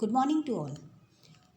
Good morning to all.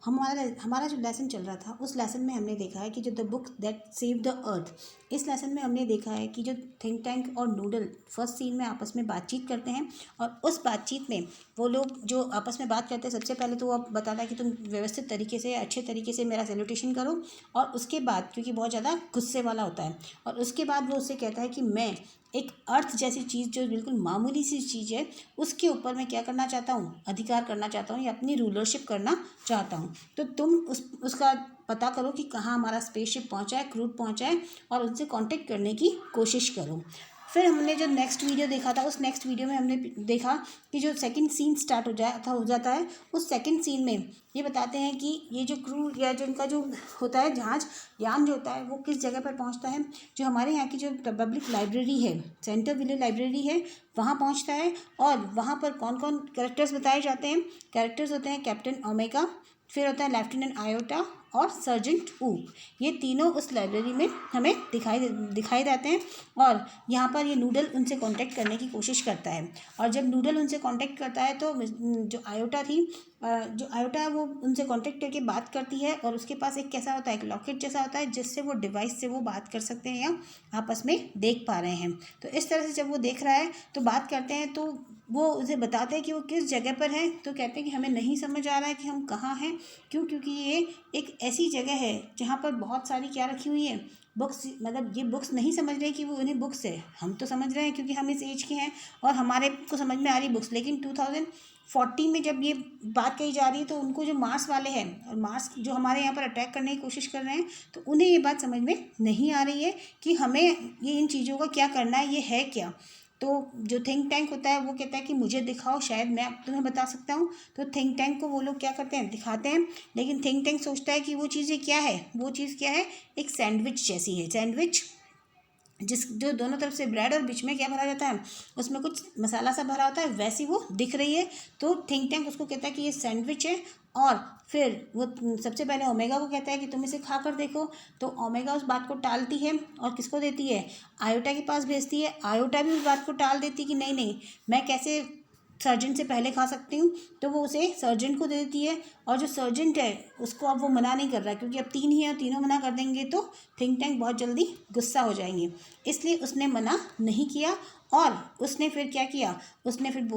हमारा जो lesson चल रहा था उस लेसन में हमने देखा है कि जो the book that save the earth, इस लेसन में हमने देखा है कि जो थिंक टैंक और नूडल फर्स्ट सीन में आपस में बातचीत करते हैं और उस बातचीत में वो लोग जो आपस में बात करते हैं, सबसे पहले तो वो बताता है कि तुम व्यवस्थित तरीके से अच्छे तरीके से मेरा सैल्यूटेशन करो, और उसके बाद क्योंकि बहुत ज़्यादा गुस्से वाला होता है, और उसके बाद वो उससे कहता है कि मैं एक अर्थ जैसी चीज़ जो बिल्कुल मामूली सी चीज़ है उसके ऊपर मैं क्या करना चाहता हूँ, अधिकार करना चाहता हूँ या अपनी रूलरशिप करना चाहता हूँ। तो तुम उसका पता करो कि कहाँ हमारा स्पेसशिप पहुँचा है, क्रूड पहुँचा है, और उनसे कांटेक्ट करने की कोशिश करो। फिर हमने जो नेक्स्ट वीडियो देखा था, उस नेक्स्ट वीडियो में हमने देखा कि जो सेकंड सीन स्टार्ट हो जाता है, उस सेकंड सीन में ये बताते हैं कि ये जो क्रू या जो इनका जो होता है जहाज यान जो होता है वो किस जगह पर पहुंचता है। जो हमारे यहाँ की जो पब्लिक लाइब्रेरी है, सेंटर विलेज लाइब्रेरी है, वहाँ पहुँचता है। और वहाँ पर कौन कौन कैरेक्टर्स बताए जाते हैं। कैरेक्टर्स होते हैं कैप्टन ओमेगा, फिर होता है लेफ्टिनेंट आयोटा और सर्जेंट ऊप। ये तीनों उस लाइब्रेरी में हमें दिखाई देते हैं। और यहाँ पर ये नूडल उनसे कांटेक्ट करने की कोशिश करता है, और जब नूडल उनसे कांटेक्ट करता है तो जो आयोटा थी, जो आयोटा है वो उनसे कांटेक्ट करके बात करती है, और उसके पास एक कैसा होता है, एक लॉकेट जैसा होता है जिससे वो डिवाइस से वो बात कर सकते हैं या आपस में देख पा रहे हैं। तो इस तरह से जब वो देख रहा है तो बात करते हैं, तो वो उसे बताते हैं कि वो किस जगह पर है। तो कहते हैं कि हमें नहीं समझ आ रहा है कि हम कहाँ हैं, क्यों, क्योंकि ये एक ऐसी जगह है जहाँ पर बहुत सारी क्या रखी हुई है, बुक्स। मतलब ये बुक्स नहीं समझ रहे कि वो उन्हें बुक्स है, हम तो समझ रहे हैं क्योंकि हम इस एज के हैं और हमारे को समझ में आ रही बुक्स। लेकिन 2040 में जब ये बात कही जा रही है तो उनको जो मार्स वाले हैं, और मार्स जो हमारे यहाँ पर अटैक करने की कोशिश कर रहे हैं, तो उन्हें ये बात समझ में नहीं आ रही है कि हमें ये इन चीज़ों का क्या करना है, ये है क्या। तो जो थिंक टैंक होता है वो कहता है कि मुझे दिखाओ, शायद मैं तुम्हें बता सकता हूँ। तो थिंक टैंक को वो लोग क्या करते हैं, दिखाते हैं। लेकिन थिंक टैंक सोचता है कि वो चीज़ें क्या है, वो चीज़ क्या है, एक सैंडविच जैसी है। सैंडविच जो दोनों तरफ से ब्रेड और बीच में क्या भरा जाता है, उसमें कुछ मसाला सा भरा होता है, वैसी वो दिख रही है। तो थिंक टैंक उसको कहता है कि ये सैंडविच है। और फिर वो सबसे पहले ओमेगा को कहता है कि तुम इसे खा कर देखो। तो ओमेगा उस बात को टालती है और किसको देती है, आयोटा के पास भेजती है। आयोटा भी उस बात को टाल देती है कि नहीं नहीं, मैं कैसे सर्जेंट से पहले खा सकती हूँ। तो वो उसे सर्जेंट को दे देती है, और जो सर्जेंट है उसको अब वो मना नहीं कर रहा है, क्योंकि अब 3 ही हैं, तीनों मना कर देंगे तो थिंक टैंक बहुत जल्दी गुस्सा हो जाएंगे। इसलिए उसने मना नहीं किया, और उसने फिर क्या किया, उसने फिर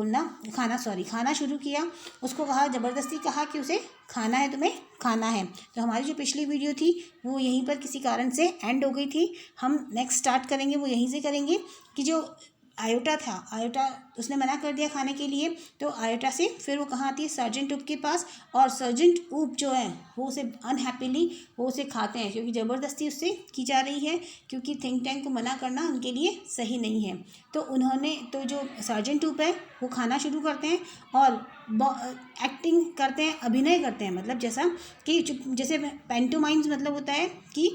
खाना शुरू किया। उसको कहा, ज़बरदस्ती कहा कि उसे खाना है, तुम्हें खाना है। तो हमारी जो पिछली वीडियो थी वो यहीं पर किसी कारण से एंड हो गई थी। हम नेक्स्ट स्टार्ट करेंगे, वो यहीं से करेंगे कि जो आयोटा था, आयोटा उसने मना कर दिया खाने के लिए। तो आयोटा से फिर वो कहाँ आती है, सर्जेंट ऊप के पास। और सर्जेंट ऊप जो है वो उसे अनहैप्पीली वो उसे खाते हैं, क्योंकि ज़बरदस्ती उससे की जा रही है, क्योंकि थिंक टैंक को मना करना उनके लिए सही नहीं है। तो जो सर्जेंट ऊप है वो खाना शुरू करते हैं और एक्टिंग करते हैं, अभिनय करते हैं। मतलब जैसा कि जैसे पेंटोमाइम्स मतलब होता है कि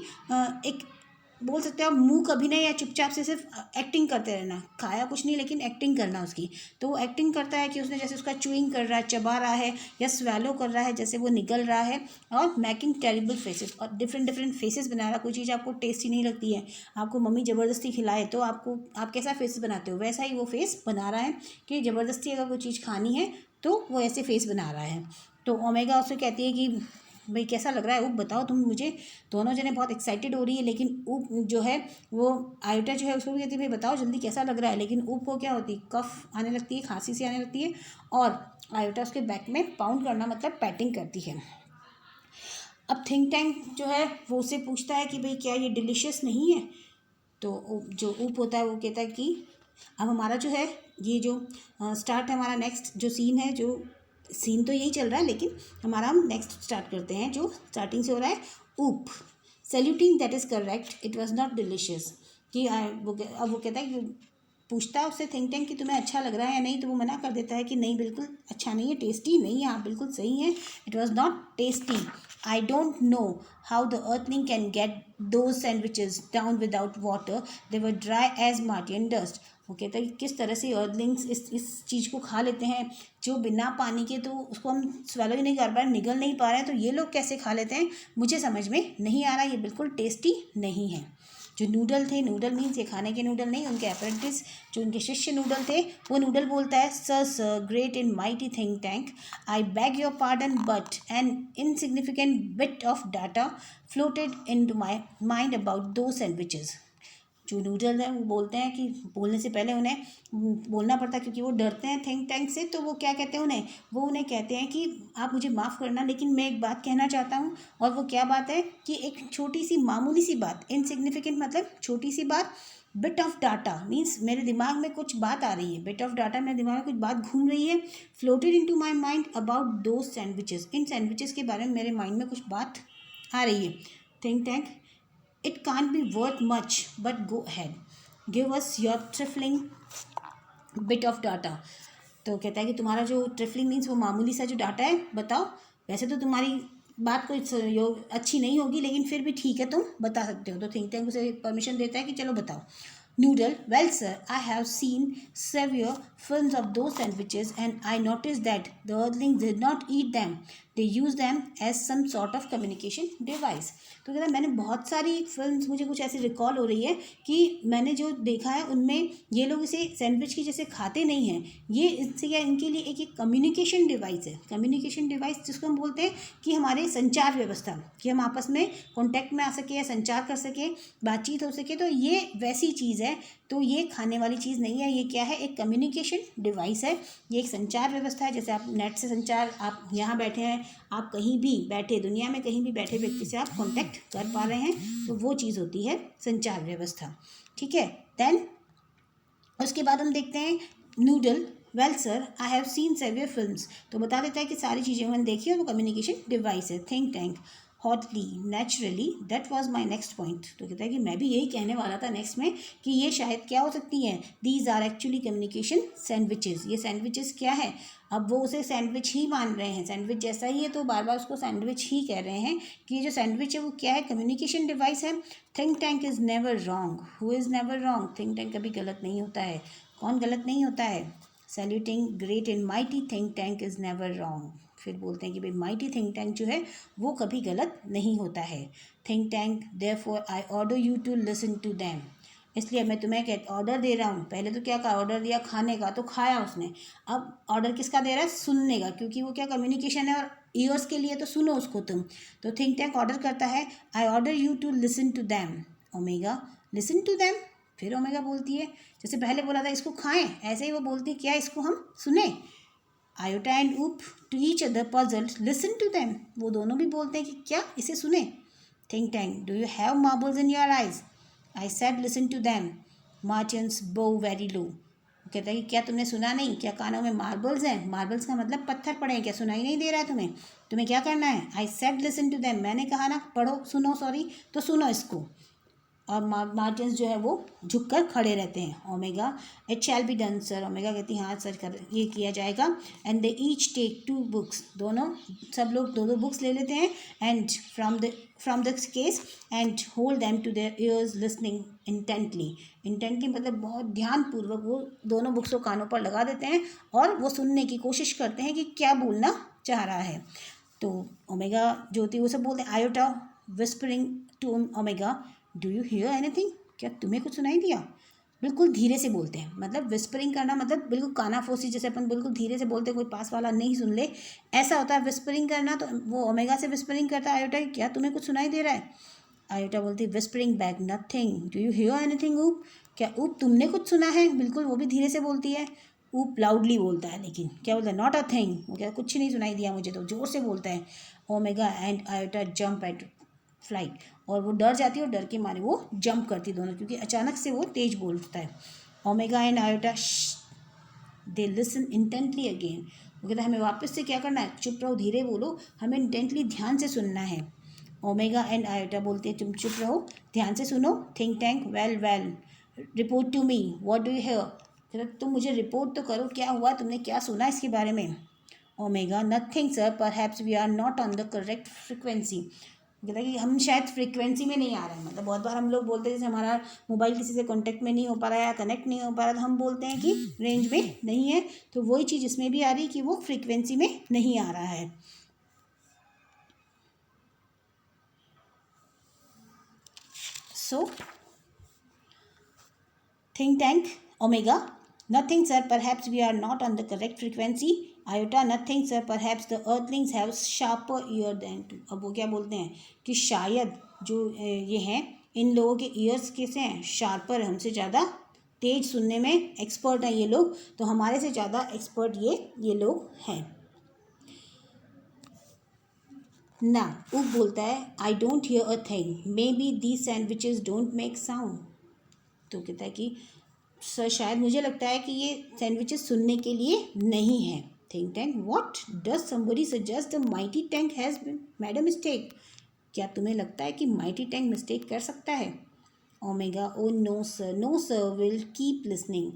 एक बोल सकते हो आप मूक अभिनय, या चुपचाप से सिर्फ एक्टिंग करते रहना, खाया कुछ नहीं लेकिन एक्टिंग करना उसकी। तो वो एक्टिंग करता है कि उसने जैसे उसका च्यूइंग कर रहा है, चबा रहा है, या स्वैलो कर रहा है, जैसे वो निगल रहा है, और मेकिंग टेरिबल फेसेस, और डिफरेंट डिफरेंट फेसेस बना रहा है। कोई चीज़ आपको टेस्टी नहीं लगती है, आपको मम्मी ज़बरदस्ती खिलाए तो आप कैसा फेस बनाते हो, वैसा ही वो फेस बना रहा है कि ज़बरदस्ती अगर कोई चीज़ खानी है तो वो ऐसे फेस बना रहा है। तो ओमेगा उससे कहती है कि भाई कैसा लग रहा है ऊप, बताओ तुम मुझे। दोनों जने बहुत एक्साइटेड हो रही है, लेकिन ऊप जो है वो आयोटा जो है उसको भी कहती है भाई बताओ जल्दी कैसा लग रहा है। लेकिन ऊप को क्या होती, कफ आने लगती है, खांसी सी आने लगती है, और आयोटा उसके बैक में पाउंड करना मतलब पैटिंग करती है। अब थिंक टैंक जो है वो उससे पूछता है कि भाई क्या ये डिलीशियस नहीं है। तो जो ऊप होता है वो कहता है कि अब हमारा जो है ये जो स्टार्ट है, हमारा नेक्स्ट जो सीन है, जो सीन तो यही चल रहा है लेकिन हमारा हम नेक्स्ट स्टार्ट करते हैं, जो स्टार्टिंग से हो रहा है। ऊप saluting that is correct, it was not delicious. कि अब वो कहता है कि पूछता है उससे थिंक टैंक कि तुम्हें अच्छा लग रहा है या नहीं। तो वो मना कर देता है कि नहीं, बिल्कुल अच्छा नहीं है, टेस्टी नहीं है, आप बिल्कुल सही हैं, it was not tasty. I don't know how the earthling can get those sandwiches down without water, they were dry as Martian dust. वो कहता है कि किस तरह से अर्दलिंग्स इस चीज़ को खा लेते हैं जो बिना पानी के, तो उसको हम स्वेलो ही नहीं कर पा रहे, निगल नहीं पा रहे हैं, तो ये लोग कैसे खा लेते हैं, मुझे समझ में नहीं आ रहा, ये बिल्कुल टेस्टी नहीं है। जो नूडल थे, नूडल मीन्स ये खाने के नूडल नहीं, उनके अप्रेंटिस जो उनके शिष्य नूडल थे, वो नूडल बोलता है, sir great and mighty think tank, I beg your pardon but an insignificant bit of data floated into my mind about two sandwiches. जो नूडल है वो बोलते हैं कि बोलने से पहले उन्हें बोलना पड़ता है, क्योंकि वो डरते हैं थिंक टैंक से, तो वो क्या कहते हैं उन्हें, वो उन्हें कहते हैं कि आप मुझे माफ़ करना, लेकिन मैं एक बात कहना चाहता हूँ। और वो क्या बात है कि एक छोटी सी मामूली सी बात, इनसिग्निफिकेंट मतलब छोटी सी बात, बिट ऑफ डाटा मीन्स मेरे दिमाग में कुछ बात आ रही है, बिट ऑफ डाटा मेरे दिमाग में कुछ बात घूम रही है, floated into my mind about two sandwiches, इन सैंडविचेस के बारे में मेरे माइंड में कुछ बात आ रही है। Think tank, it can't be worth much, but go ahead. Give us your trifling bit of data. तो कहता है कि तुम्हारा जो ट्रिफलिंग मीन्स वो मामूली सा जो डाटा है बताओ। वैसे तो तुम्हारी बात कोई अच्छी नहीं होगी, लेकिन फिर भी ठीक है, तुम बता सकते हो। तो थिंक टैंक उसे परमिशन देता है कि चलो बताओ। Noodle, well sir, I have seen several films of those sandwiches and I noticed that the earthlings did not eat them. They used them as some sort of communication device. तो कहता है मैंने बहुत सारी फिल्म्स, मुझे कुछ ऐसी recall हो रही है कि मैंने जो देखा है उनमें ये लोग इसे सैंडविच की जैसे खाते नहीं हैं, ये इससे क्या इनके लिए एक कम्युनिकेशन डिवाइस है। कम्युनिकेशन डिवाइस जिसको हम बोलते हैं कि हमारे संचार व्यवस्था, कि हम आपस में कॉन्टैक्ट में आ सके या संचार कर सके, बातचीत हो सके, तो ये वैसी चीज़ है। तो ये खाने वाली चीज़ नहीं है, ये क्या है, एक कम्युनिकेशन डिवाइस है, ये एक संचार व्यवस्था है। जैसे आप नेट से संचार, आप यहाँ बैठे हैं, आप कहीं भी बैठे, दुनिया में कहीं भी बैठे व्यक्ति से आप कांटेक्ट कर पा रहे हैं, तो वो चीज़ होती है संचार व्यवस्था। ठीक है, देन उसके बाद हम देखते हैं noodle, well sir I have seen several films. तो बता देता है कि सारी चीज़ें मैंने देखी और वो कम्युनिकेशन डिवाइस है। Think tank, hotly naturally that was my next point. तो कहता है कि मैं भी यही कहने वाला था नेक्स्ट में कि ये शायद क्या हो सकती हैं, these are actually communication sandwiches. ये सैंडविचेस क्या है, अब वो उसे सैंडविच ही मान रहे हैं, सैंडविच जैसा ही है, तो बार बार उसको सैंडविच ही कह रहे हैं कि ये जो सैंडविच है वो क्या है, कम्युनिकेशन डिवाइस है। Think tank is never wrong, who is never wrong, think tank कभी गलत नहीं होता है। कौन गलत नहीं होता है, saluting great and mighty think tank is never wrong. फिर बोलते हैं कि भाई माइटी थिंक टैंक जो है वो कभी गलत नहीं होता है। Think tank, therefore I order you to listen to them, इसलिए मैं तुम्हें ऑर्डर दे रहा हूँ। पहले तो क्या कहा, ऑर्डर दिया खाने का, तो खाया उसने। अब ऑर्डर किसका दे रहा है, सुनने का, क्योंकि वो क्या कम्युनिकेशन है और ईयर्स के लिए, तो सुनो उसको तुम। तो थिंक टैंक ऑर्डर करता है, I order you to listen to them, Omega listen to them. फिर ओमेगा बोलती है, जैसे पहले बोला था इसको खाएं, ऐसे ही वो बोलती है क्या इसको हम सुने। Iota and Oop to each other puzzled listen to them, वो दोनों भी बोलते हैं कि क्या इसे सुने। Think tank, do you have marbles in your eyes, I said listen to them, Martians bow very लो। कहता है कि क्या तुमने सुना नहीं, क्या कानों में मार्बल्स हैं, मार्बल्स का मतलब पत्थर पड़े हैं, क्या सुनाई नहीं दे रहा है तुम्हें, तुम्हें क्या करना है, I said listen to them, मैंने कहा ना पढ़ो सुनो, सॉरी, तो सुनो इसको। और मार्टियंस जो है वो झुककर खड़े रहते हैं। Omega, it shall be done sir, Omega कहती हैं हाँ सर कर ये किया जाएगा। And they each take 2 books, दोनों सब लोग 2 बुक्स ले लेते हैं। And from the case and hold them to their ears listening intently, intently मतलब बहुत ध्यानपूर्वक वो दोनों बुक्स को कानों पर लगा देते हैं और वो सुनने की कोशिश करते हैं कि क्या बोलना चाह रहा है। तो ओमेगा जो होती है वो सब बोलते हैं, Iota whispering to Omega, do you hear anything, क्या तुम्हें कुछ सुनाई दिया। बिल्कुल धीरे से बोलते हैं, मतलब विस्परिंग करना मतलब बिल्कुल कानाफोसी, जैसे अपन बिल्कुल धीरे से बोलते हैं, कोई पास वाला नहीं सुन ले, ऐसा होता है विस्परिंग करना। तो वो ओमेगा से विस्परिंग करता है आयोटा, क्या तुम्हें कुछ सुनाई दे रहा है। आयोटा बोलती है whispering back, nothing, do you hear anything ऊप, क्या ऊप तुमने कुछ सुना है, बिल्कुल वो भी धीरे से बोलती है। ऊप लाउडली बोलता है, लेकिन क्या बोलता है, नॉट अ थिंग, वो क्या कुछ नहीं सुनाई दिया मुझे, तो जोर से बोलता है। Omega and iota jump eight flight, और वो डर जाती है और डर के मारे वो जंप करती दोनों, क्योंकि अचानक से वो तेज बोलता है। Omega and iota they listen intently again, वो कहता है हमें वापस से क्या करना है, चुप रहो, धीरे बोलो, हमें इंटेंटली ध्यान से सुनना है। ओमेगा एंड आयोटा बोलते हैं तुम चुप रहो, ध्यान से सुनो। Think tank, well well report to me, what do you hear, कहता तुम मुझे रिपोर्ट तो करो, क्या हुआ, तुमने क्या सुना इसके बारे में। Omega, nothing sir, perhaps we are not on the correct frequency, कहता है कि हम शायद फ्रीक्वेंसी में नहीं आ रहे हैं। मतलब बहुत बार हम लोग बोलते हैं जैसे हमारा मोबाइल किसी से कांटेक्ट में नहीं हो पा रहा है या कनेक्ट नहीं हो पा रहा, तो हम बोलते हैं कि रेंज में नहीं है। तो वही चीज़ इसमें भी आ रही है कि वो फ्रीक्वेंसी में नहीं आ रहा है। So think tank Omega, nothing sir, perhaps we are not on the correct frequency. Iota, nothing sir, perhaps the earthlings have sharper ear than too. अब वो क्या बोलते हैं कि शायद जो ये हैं, इन लोगों के ईयर्स कैसे हैं, शार्पर, हमसे ज़्यादा तेज सुनने में एक्सपर्ट हैं ये लोग, तो हमारे से ज़्यादा एक्सपर्ट ये लोग हैं। ना उप बोलता है I don't hear a thing, may be these sandwiches don't make sound. तो कहता है कि सर शायद मुझे लगता है कि ये सैंडविचेस सुनने के लिए नहीं है। Think tank, what does somebody suggest the mighty tank has made a mistake. क्या तुम्हें लगता है कि माइटी टैंक मिस्टेक कर सकता है। Omega, oh no sir, will keep listening.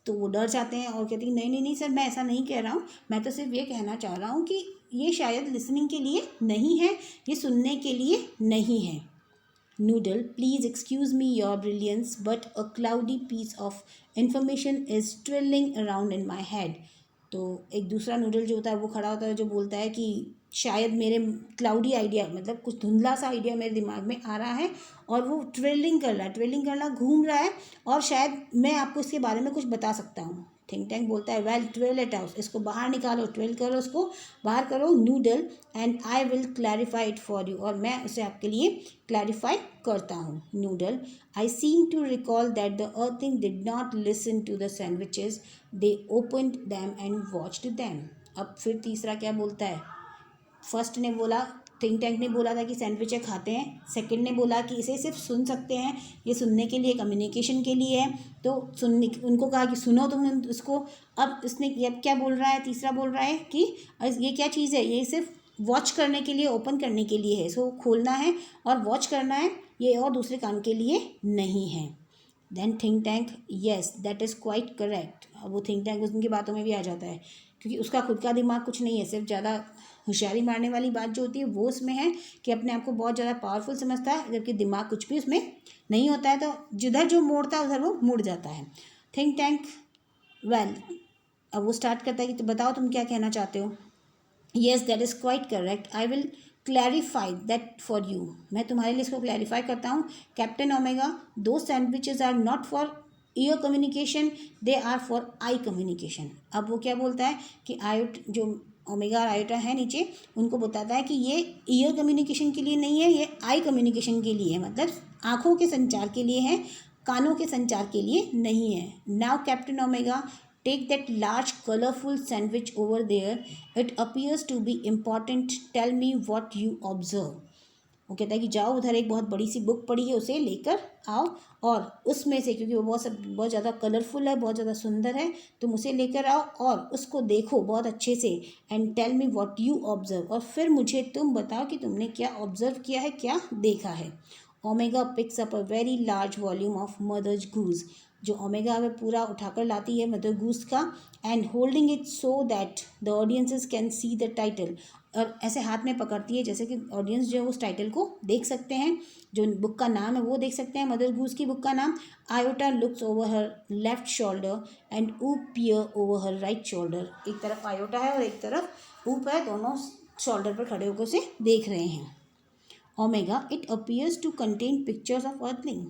तो वो डर जाते हैं और कहते हैं नहीं नहीं नहीं सर, मैं ऐसा नहीं कह रहा हूँ, मैं तो सिर्फ ये कहना चाह रहा हूँ कि ये शायद लिसनिंग के लिए नहीं है, ये सुनने के लिए नहीं है। Noodle, please excuse me your brilliance, but a cloudy piece of information is trilling around in my head. तो एक दूसरा नूडल जो होता है वो खड़ा होता है, जो बोलता है कि शायद मेरे क्लाउडी आइडिया, मतलब कुछ धुंधला सा आइडिया मेरे दिमाग में आ रहा है और वो ट्रेलिंग कर रहा है, घूम रहा है, और शायद मैं आपको इसके बारे में कुछ बता सकता हूँ। थिंक टैंक बोलता है वेल ट्वेल इट आउट, इसको बाहर निकालो, ट्वेल करो, उसको बाहर करो Noodle, and I will clarify it for you, और मैं उसे आपके लिए क्लैरिफाई करता हूँ। Noodle, I seem to recall that the earthling did not listen to the sandwiches, they opened them and watched them. अब फिर तीसरा क्या बोलता है, फर्स्ट ने बोला, थिंक टैंक ने बोला था कि सैंडविचें खाते हैं, सेकंड ने बोला कि इसे सिर्फ सुन सकते हैं, ये सुनने के लिए, कम्युनिकेशन के लिए है, तो सुनने, उनको कहा कि सुनो तुम उसको। अब इसने अब क्या बोल रहा है, तीसरा बोल रहा है कि ये क्या चीज़ है, ये सिर्फ वॉच करने के लिए, ओपन करने के लिए है, इसको खोलना है और वॉच करना है, ये और दूसरे काम के लिए नहीं है। Then Think Tank, yes that is quite correct. अब वो थिंक टैंक उनकी बातों में भी आ जाता है, क्योंकि उसका खुद का दिमाग कुछ नहीं है, सिर्फ ज़्यादा होशियारी मारने वाली बात जो होती है वो उसमें है कि अपने आप को बहुत ज़्यादा पावरफुल समझता है, जबकि दिमाग कुछ भी उसमें नहीं होता है, तो जिधर जो मोड़ता है उधर वो मुड़ जाता है। थिंक टैंक, वेल, अब वो स्टार्ट करता है कि तो बताओ तुम क्या कहना चाहते हो। Yes that is quite correct, I will clarify that for you, मैं तुम्हारे लिए इसको क्लैरिफाई करता हूँ। Captain Omega, those sandwiches are not for ear communication, they are for eye communication. अब वो क्या बोलता है कि आयोट, जो ओमेगा और आयोटा है नीचे, उनको बताता है कि ये ईयर कम्युनिकेशन के लिए नहीं है, ये आई कम्युनिकेशन के लिए है, मतलब आँखों के संचार के लिए है, कानों के संचार के लिए नहीं है। Now captain omega, take that large colorful sandwich over there, it appears to be important, tell me what you observe। वो कहता है कि जाओ उधर एक बहुत बड़ी सी बुक पड़ी है, उसे लेकर आओ, और उसमें से, क्योंकि वो बहुत ज़्यादा कलरफुल है, बहुत ज़्यादा सुंदर है, तुम उसे लेकर आओ और उसको देखो बहुत अच्छे से, and tell me what you observe, और फिर मुझे तुम बताओ कि तुमने क्या ऑब्जर्व किया है, क्या देखा है। Omega picks up a very large volume of Mother's Goose, जो ओमेगा में पूरा उठाकर लाती है मदर गूस का, and holding it so that the audiences can see the title, और ऐसे हाथ में पकड़ती है जैसे कि ऑडियंस जो है उस टाइटल को देख सकते हैं, जो बुक का नाम है वो देख सकते हैं, मदर गूस की बुक का नाम। Iota looks over her left shoulder and ऊप पियर ओवर हर राइट शोल्डर, एक तरफ आयोटा है और एक तरफ ऊप है, दोनों शोल्डर पर खड़े होकर उसे देख रहे हैं। Omega, it appears to contain pictures of earthling.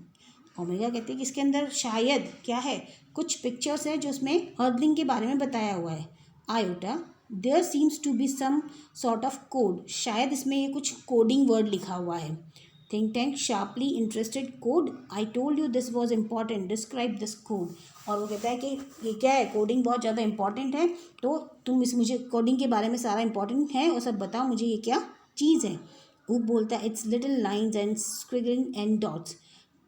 Omega कहते हैं कि इसके अंदर शायद क्या है, कुछ पिक्चर्स है जो उसमें अर्दलिंग के बारे में बताया हुआ है। Iota, there seems to be some sort of code, शायद इसमें ये कुछ कोडिंग वर्ड लिखा हुआ है। Think Tank, sharply interested, code, I told you this was important, describe this code. और वो कहता है कि ये क्या है, कोडिंग बहुत ज़्यादा इंपॉर्टेंट है, तो तुम इस, मुझे कोडिंग के बारे में सारा इंपॉर्टेंट है और सब बताओ मुझे ये क्या चीज़ है। वो बोलता है it's little lines and squiggling and dots,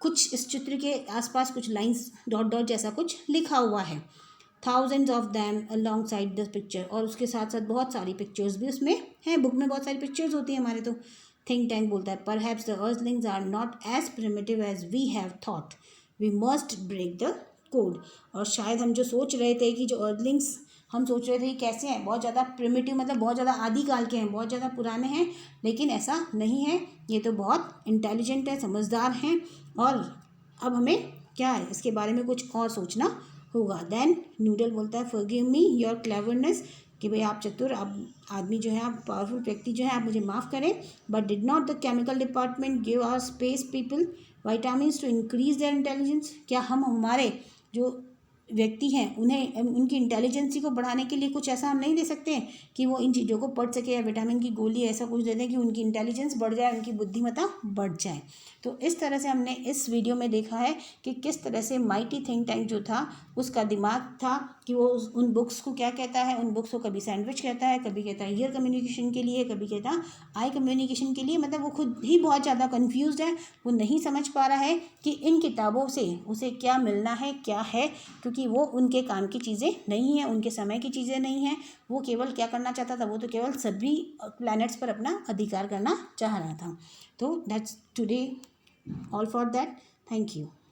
कुछ इस चित्र के आसपास कुछ लाइंस डॉट डॉट जैसा कुछ लिखा हुआ है। Thousands of them along side the picture, और उसके साथ साथ बहुत सारी पिक्चर्स भी उसमें हैं, बुक में बहुत सारी पिक्चर्स होती हैं हमारे। तो थिंक टैंक बोलता है perhaps the earthlings are not as primitive as we have thought, we must break the code. और शायद हम जो सोच रहे थे कि जो अर्थलिंग्स हम सोच रहे थे कि कैसे हैं, बहुत ज़्यादा प्रिमिटिव, मतलब बहुत ज़्यादा आदिकाल के हैं, बहुत ज़्यादा पुराने हैं, लेकिन ऐसा नहीं है, ये तो बहुत इंटेलिजेंट है, समझदार हैं, और अब हमें क्या है, इसके बारे में कुछ और सोचना होगा। देन नूडल बोलता है फॉरगिव मी योर क्लेवरनेस, कि भाई आप चतुर, आप आदमी जो है, आप पावरफुल व्यक्ति जो है, आप मुझे माफ़ करें, but did not the chemical department give our space people vitamins to increase their intelligence, क्या हम हमारे जो व्यक्ति हैं उन्हें उनकी इंटेलिजेंसी को बढ़ाने के लिए कुछ ऐसा हम नहीं दे सकते हैं कि वो इन चीज़ों को पढ़ सके, या विटामिन की गोली ऐसा कुछ दे दें कि उनकी इंटेलिजेंस बढ़ जाए, उनकी बुद्धिमत्ता बढ़ जाए। तो इस तरह से हमने इस वीडियो में देखा है कि किस तरह से माइटी थिंक टैंक जो था उसका दिमाग था कि वो उन बुक्स को क्या कहता है, उन बुक्स को कभी सैंडविच कहता है, कभी कहता है ईयर कम्युनिकेशन के लिए, कभी कहता है आई कम्युनिकेशन के लिए। मतलब वो खुद ही बहुत ज़्यादा कन्फ्यूज़ड है, वो नहीं समझ पा रहा है कि इन किताबों से उसे क्या मिलना है, क्या है, क्योंकि वो उनके काम की चीज़ें नहीं हैं, उनके समय की चीज़ें नहीं हैं। वो केवल क्या करना चाहता था, वो तो केवल सभी प्लैनेट्स पर अपना अधिकार करना चाह रहा था। तो that's today all for that. Thank you.